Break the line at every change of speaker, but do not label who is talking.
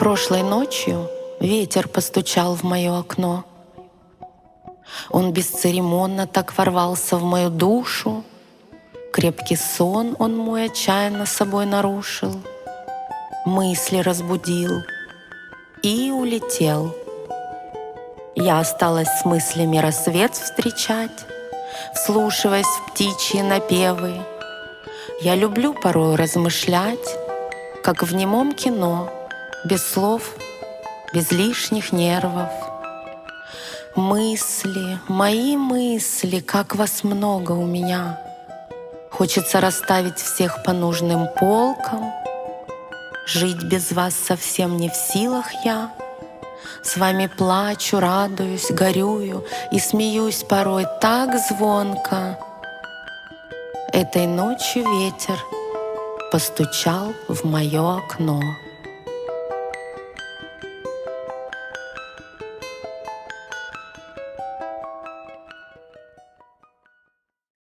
Прошлой ночью ветер постучал в мое окно. Он бесцеремонно так ворвался в мою душу. Крепкий сон он мой отчаянно собой нарушил, мысли разбудил и улетел. Я осталась с мыслями рассвет встречать, вслушиваясь в птичьи напевы. Я люблю порой размышлять, как в немом кино, без слов, без лишних нервов. Мысли, мои мысли, как вас много у меня. Хочется расставить всех по нужным полкам. Жить без вас совсем не в силах я. С вами плачу, радуюсь, горюю и смеюсь порой так звонко. Этой ночью ветер постучал в мое окно.